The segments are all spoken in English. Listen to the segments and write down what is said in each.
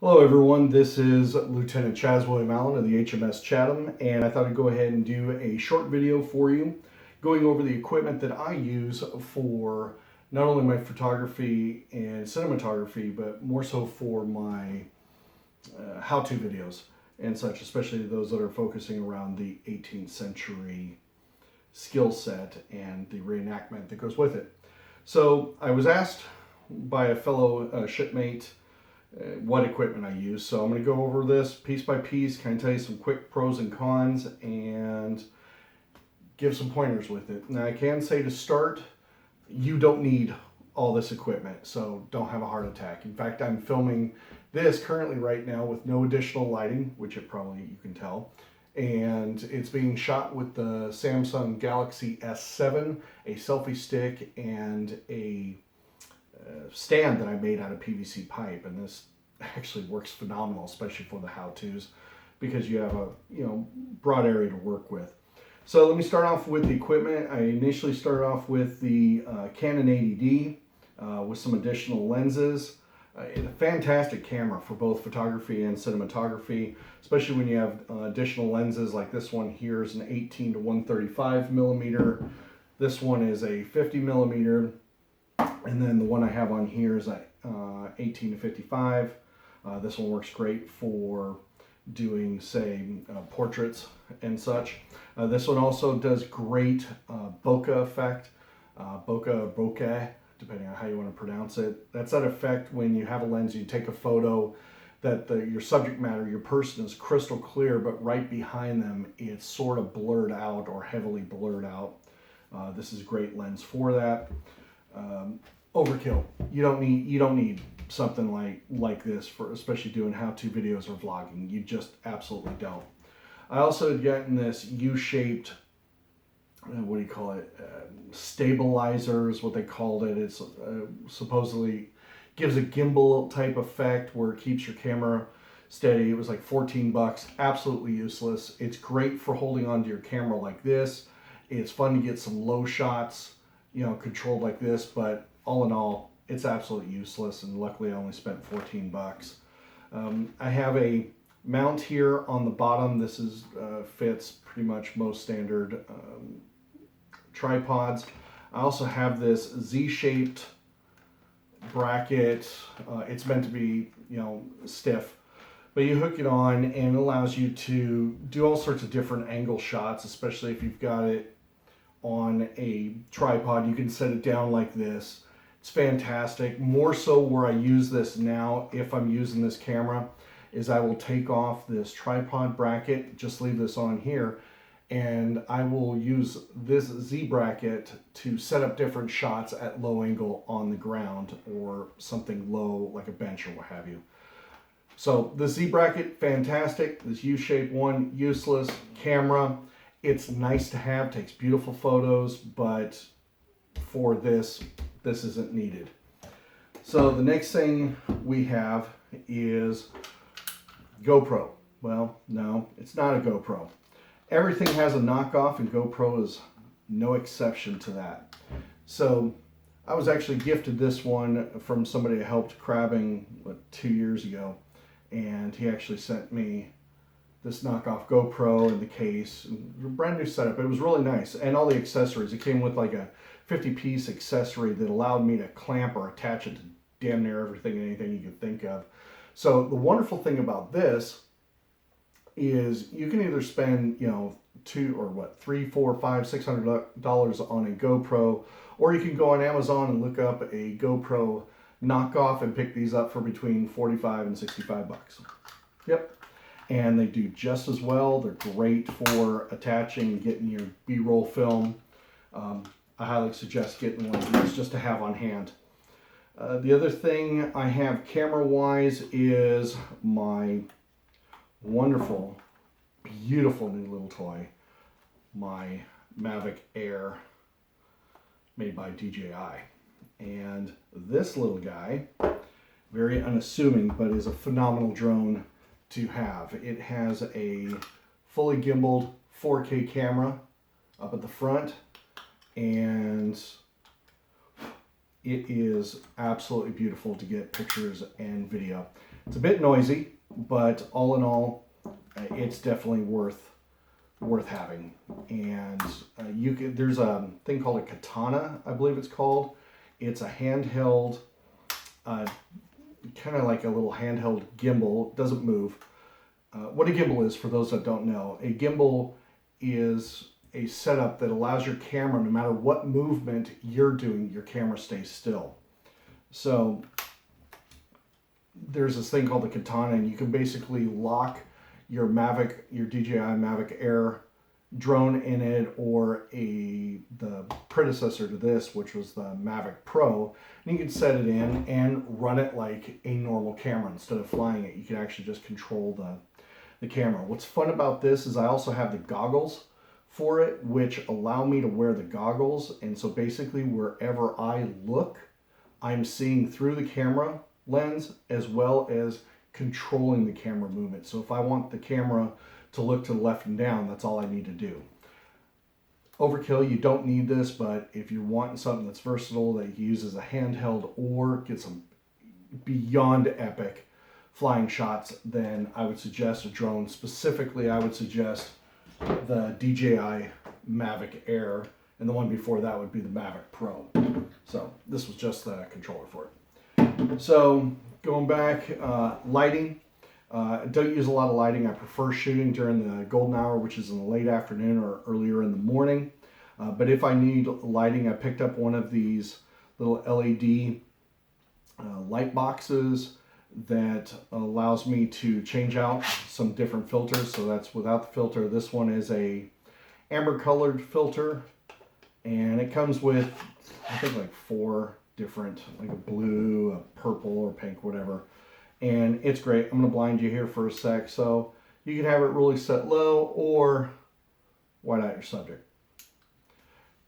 Hello everyone, this is Lieutenant Chaz William Allen of the HMS Chatham, and I thought I'd go ahead and do a short video for you going over the equipment that I use for not only my photography and cinematography, but more so for my how-to videos and such, especially those that are focusing around the 18th century skill set and the reenactment that goes with it. So I was asked by a fellow shipmate what equipment I use. So I'm going to go over this piece by piece, kind of tell you some quick pros and cons, and give some pointers with it. Now I can say to start, you don't need all this equipment, so don't have a heart attack. In fact, I'm filming this currently right now with no additional lighting, which it probably you can tell. And it's being shot with the Samsung Galaxy S7, a selfie stick, and a stand that I made out of PVC pipe, and this actually works phenomenal, especially for the how-tos, because you have a broad area to work with. So let me start off with the equipment. I initially started off with the Canon 80D with some additional lenses. It's a fantastic camera for both photography and cinematography, especially when you have additional lenses like this one here is an 18 to 135 millimeter. This one is a 50 millimeter. And then the one I have on here is 18 to 55. This one works great for doing, say, portraits and such. This one also does great bokeh effect, bokeh, depending on how you want to pronounce it. That's that effect when you have a lens, you take a photo that your subject matter, your person is crystal clear, but right behind them it's sort of blurred out or heavily blurred out. This is a great lens for that. Overkill. You don't need something like this for especially doing how-to videos or vlogging. You just absolutely don't. I also had gotten this U-shaped, what do you call it? Stabilizer is what they called it. It's supposedly gives a gimbal type effect where it keeps your camera steady. It was like 14 bucks. Absolutely useless. It's great for holding onto your camera like this. It's fun to get some low shots, controlled like this, but all in all, it's absolutely useless, and luckily I only spent 14 bucks. I have a mount here on the bottom. This is fits pretty much most standard tripods. I also have this Z-shaped bracket. It's meant to be, stiff, but you hook it on and it allows you to do all sorts of different angle shots, especially if you've got it on a tripod. You can set it down like this. It's fantastic. More so where I use this now, if I'm using this camera, is I will take off this tripod bracket, just leave this on here, and I will use this Z bracket to set up different shots at low angle on the ground or something low like a bench or what have you. So the Z bracket, fantastic. This U-shaped one, useless. Camera, it's nice to have, takes beautiful photos, but for this isn't needed. So the next thing we have is GoPro. Well, no, it's not a GoPro. Everything has a knockoff, and GoPro is no exception to that. So I was actually gifted this one from somebody I helped crabbing 2 years ago, and he actually sent me this knockoff GoPro in the case, brand new setup. It was really nice, and all the accessories. It came with like a 50-piece accessory that allowed me to clamp or attach it to damn near everything and anything you could think of. So the wonderful thing about this is you can either spend, $200 or $300, $400, $500, $600 on a GoPro, or you can go on Amazon and look up a GoPro knockoff and pick these up for between 45 and 65 bucks. Yep. And they do just as well. They're great for attaching and getting your B-roll film. I highly suggest getting one of these just to have on hand. The other thing I have camera-wise is my wonderful, beautiful new little toy, my Mavic Air, made by DJI. And this little guy, very unassuming, but is a phenomenal drone to have. It has a fully gimbaled 4K camera up at the front, and it is absolutely beautiful to get pictures and video. It's a bit noisy, but all in all, it's definitely worth having. And there's a thing called a Katana, I believe it's called. It's a handheld, kind of like a little handheld gimbal. It doesn't move. What a gimbal is, for those that don't know, a gimbal is a setup that allows your camera, no matter what movement you're doing, your camera stays still. So there's this thing called the Katana, and you can basically lock your Mavic, your DJI Mavic Air drone in it, or the predecessor to this, which was the Mavic Pro, and you can set it in and run it like a normal camera. Instead of flying it, you can actually just control the camera. What's fun about this is I also have the goggles for it, which allow me to wear the goggles, and so basically wherever I look, I'm seeing through the camera lens as well as controlling the camera movement. So if I want the camera to look to the left and down, that's all I need to do. Overkill, you don't need this, but if you're wanting something that's versatile that you can use as a handheld or get some beyond epic flying shots, then I would suggest a drone. Specifically, I would suggest the DJI Mavic Air, and the one before that would be the Mavic Pro. So this was just the controller for it. So going back, lighting. Don't use a lot of lighting. I prefer shooting during the golden hour, which is in the late afternoon or earlier in the morning. But if I need lighting, I picked up one of these little LED light boxes that allows me to change out some different filters. So that's without the filter. This one is a amber colored filter, and it comes with, I think, like 4 different, like a blue, a purple, or pink, whatever. And it's great. I'm going to blind you here for a sec. So you can have it really set low or white out your subject.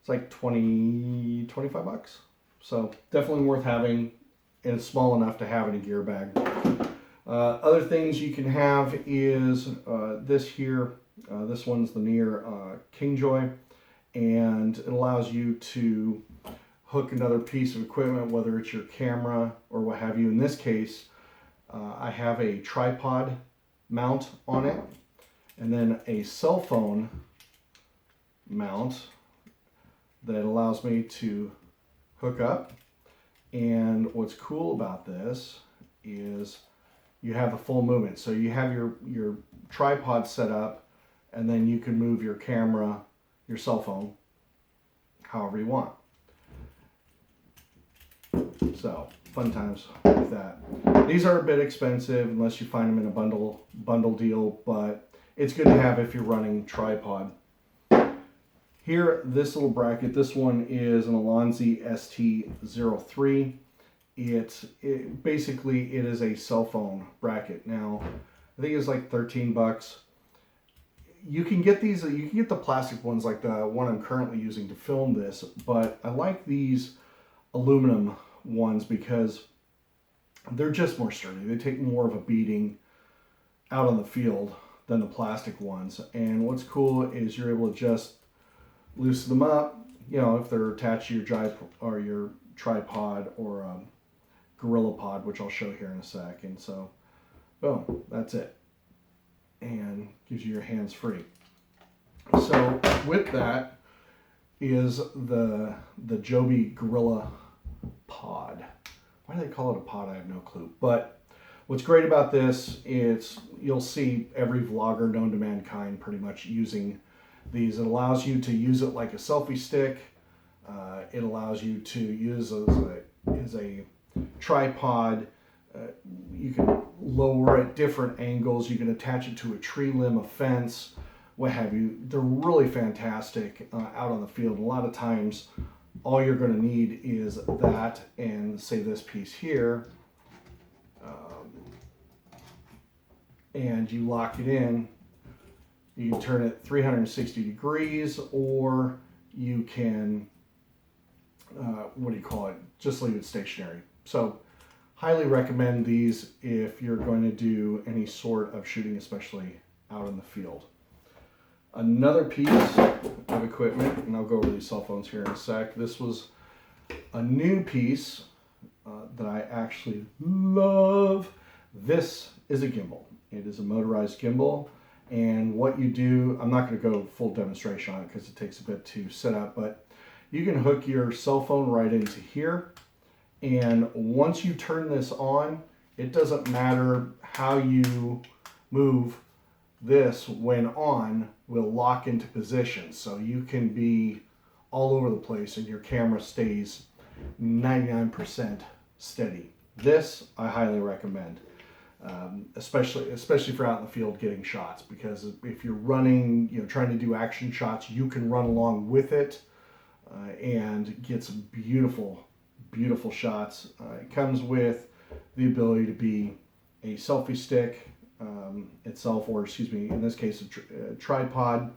It's like 25 bucks. So definitely worth having, and it's small enough to have in a gear bag. Other things you can have is this here. This one's the Near Kingjoy, and it allows you to hook another piece of equipment, whether it's your camera or what have you. In this case, I have a tripod mount on it, and then a cell phone mount that allows me to hook up. And what's cool about this is you have the full movement. So you have your tripod set up, and then you can move your camera, your cell phone, however you want. So fun times with that. These are a bit expensive unless you find them in a bundle deal, but it's good to have if you're running tripod. Here, this little bracket, this one is an Alonzi ST03. Basically it is a cell phone bracket. Now, I think it's like 13 bucks. You can get these, you can get the plastic ones like the one I'm currently using to film this, but I like these aluminum ones because they're just more sturdy. They take more of a beating out on the field than the plastic ones. And what's cool is you're able to just loosen them up, you know, if they're attached to your tripod or Gorilla Pod, which I'll show here in a sec. And so, boom, that's it. And gives you your hands free. So with that is the Joby Gorilla Pod. Why do they call it a pod? I have no clue. But what's great about this is you'll see every vlogger known to mankind pretty much using these. It allows you to use it like a selfie stick. It allows you to use as a tripod. You can lower at different angles. You can attach it to a tree limb, a fence, what have you. They're really fantastic out on the field. A lot of times, all you're going to need is that and say this piece here. And you lock it in. You can turn it 360 degrees, or you can, just leave it stationary. So highly recommend these if you're going to do any sort of shooting, especially out in the field. Another piece of equipment, and I'll go over these cell phones here in a sec. This was A new piece that I actually love, this is a gimbal. It is a motorized gimbal, and what you do, I'm not going to go full demonstration on it because it takes a bit to set up, but you can hook your cell phone right into here, and once you turn this on, it doesn't matter how you move, this when on will lock into position, so you can be all over the place and your camera stays 99% steady. This I highly recommend, especially if you're out in the field getting shots, because if you're running, trying to do action shots, you can run along with it and get some beautiful shots. It comes with the ability to be a selfie stick itself, or excuse me, in this case a tripod.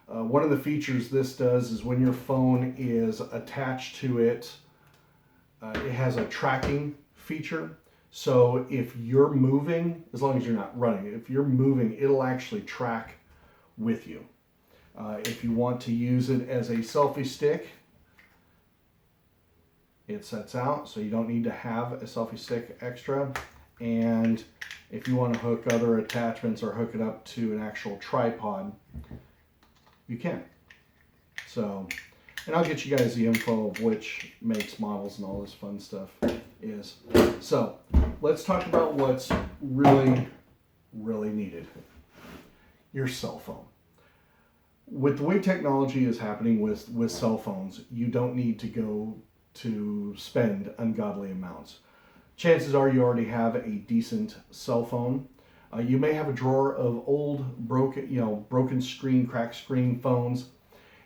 One of the features this does is when your phone is attached to it, it has a tracking feature. So if you're moving, as long as you're not running, if you're moving, it'll actually track with you. If you want to use it as a selfie stick, it sets out, so you don't need to have a selfie stick extra. And if you want to hook other attachments or hook it up to an actual tripod, you can. So, and I'll get you guys the info of which makes, models, and all this fun stuff is. So, let's talk about what's really needed. Your cell phone. With the way technology is happening with cell phones, you don't need to go to spend ungodly amounts. Chances are you already have a decent cell phone. You may have a drawer of old, broken screen, cracked screen phones.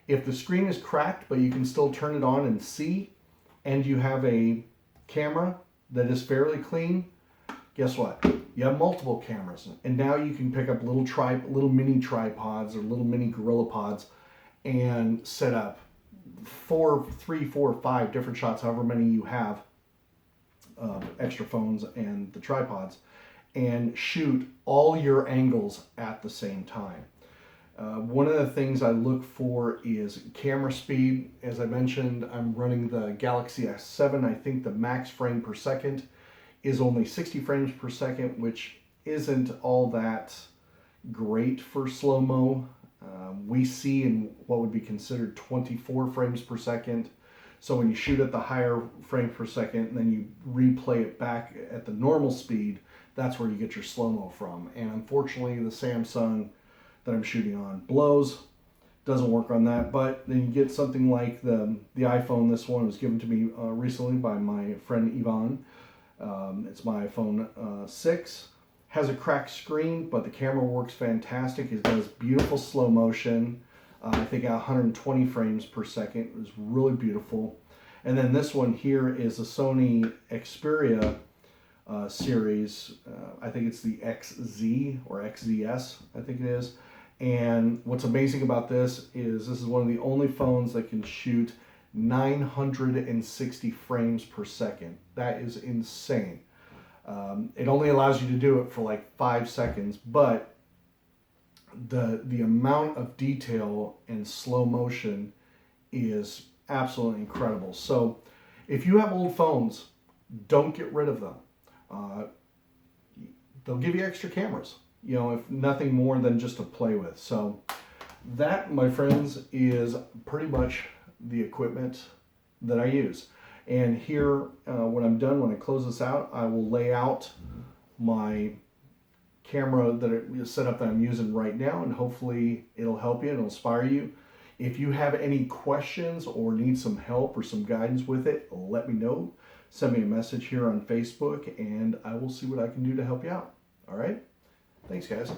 If the screen is cracked, but you can still turn it on and see, and you have a camera that is fairly clean, guess what? You have multiple cameras, and now you can pick up little mini tripods or little mini GorillaPods and set up 3, 4, 5 different shots, however many you have, extra phones and the tripods, and shoot all your angles at the same time. One of the things I look for is camera speed. As I mentioned, I'm running the Galaxy S7. I think the max frame per second is only 60 frames per second, which isn't all that great for slow-mo. We see in what would be considered 24 frames per second. So when you shoot at the higher frame per second and then you replay it back at the normal speed, that's where you get your slow-mo from. And unfortunately, the Samsung that I'm shooting on blows. Doesn't work on that. But then you get something like the iPhone. This one was given to me recently by my friend Yvonne. It's my iPhone 6. Has a cracked screen, but the camera works fantastic. It does beautiful slow motion. I think at 120 frames per second. It was really beautiful. And then this one here is a Sony Xperia series. I think it's the XZ or XZS, I think it is. And what's amazing about this is one of the only phones that can shoot 960 frames per second. That is insane. It only allows you to do it for like 5 seconds, but the amount of detail and slow motion is absolutely incredible. So if you have old phones, don't get rid of them. They'll give you extra cameras, if nothing more than just to play with. So that, my friends, is pretty much the equipment that I use. And here, when I'm done, when I close this out, I will lay out my camera setup that I'm using right now, and hopefully it'll help you and it'll inspire you. If you have any questions or need some help or some guidance with it, let me know. Send me a message here on Facebook, and I will see what I can do to help you out. All right? Thanks, guys.